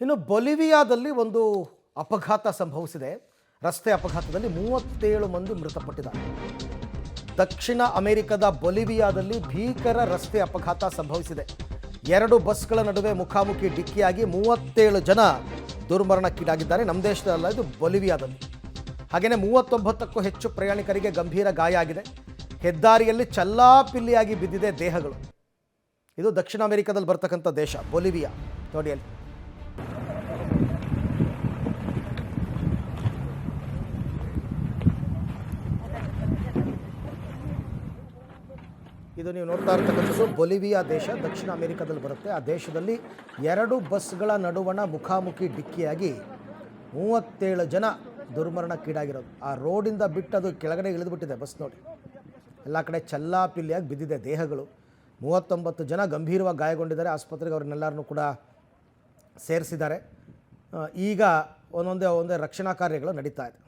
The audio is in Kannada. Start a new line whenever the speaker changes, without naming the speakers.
ಇನ್ನು ಬೊಲಿವಿಯಾದಲ್ಲಿ ಒಂದು ಅಪಘಾತ ಸಂಭವಿಸಿದೆ. ರಸ್ತೆ ಅಪಘಾತದಲ್ಲಿ 37 ಮಂದಿ ಮೃತಪಟ್ಟಿದ್ದಾರೆ. ದಕ್ಷಿಣ ಅಮೆರಿಕದ ಬೊಲಿವಿಯಾದಲ್ಲಿ ಭೀಕರ ರಸ್ತೆ ಅಪಘಾತ ಸಂಭವಿಸಿದೆ. 2 ಬಸ್ಗಳ ನಡುವೆ ಮುಖಾಮುಖಿ ಡಿಕ್ಕಿಯಾಗಿ 37 ಜನ ದುರ್ಮರಣಕ್ಕೀಡಾಗಿದ್ದಾರೆ. ನಮ್ಮ ದೇಶದಲ್ಲ, ಇದು ಬೊಲಿವಿಯಾದಲ್ಲಿ. ಹಾಗೆಯೇ 39ಕ್ಕೂ ಹೆಚ್ಚು ಪ್ರಯಾಣಿಕರಿಗೆ ಗಂಭೀರ ಗಾಯ ಆಗಿದೆ. ಹೆದ್ದಾರಿಯಲ್ಲಿ ಚಲ್ಲಾಪಿಲ್ಲಿಯಾಗಿ ಬಿದ್ದಿದೆ ದೇಹಗಳು. ಇದು ದಕ್ಷಿಣ ಅಮೆರಿಕದಲ್ಲಿ ಬರ್ತಕ್ಕಂಥ ದೇಶ ಬೊಲಿವಿಯಾ. ನೋಡಿ ಅಲ್ಲಿ ಇದು ನೀವು ನೋಡ್ತಾ ಇರ್ತಕ್ಕಂಥದ್ದು ಬೊಲಿವಿಯಾ ದೇಶ, ದಕ್ಷಿಣ ಅಮೆರಿಕದಲ್ಲಿ ಬರುತ್ತೆ. ಆ ದೇಶದಲ್ಲಿ 2 ಬಸ್ಗಳ ನಡುವಣ ಮುಖಾಮುಖಿ ಡಿಕ್ಕಿಯಾಗಿ 37 ಜನ ದುರ್ಮರಣಕ್ಕೀಡಾಗಿರೋದು. ಆ ರೋಡಿಂದ ಬಿಟ್ಟು ಅದು ಕೆಳಗಡೆ ಇಳಿದುಬಿಟ್ಟಿದೆ ಬಸ್. ನೋಡಿ ಎಲ್ಲ ಕಡೆ ಚಲ್ಲಾಪಿಲ್ಲಿಯಾಗಿ ಬಿದ್ದಿದೆ ದೇಹಗಳು. 39 ಜನ ಗಂಭೀರವಾಗಿ ಗಾಯಗೊಂಡಿದ್ದಾರೆ. ಆಸ್ಪತ್ರೆಗೆ ಅವ್ರನ್ನೆಲ್ಲರನ್ನೂ ಕೂಡ ಸೇರಿಸಿದ್ದಾರೆ. ಈಗ ಒಂದೊಂದೇ ರಕ್ಷಣಾ ಕಾರ್ಯಗಳು ನಡೀತಾ ಇದೆ.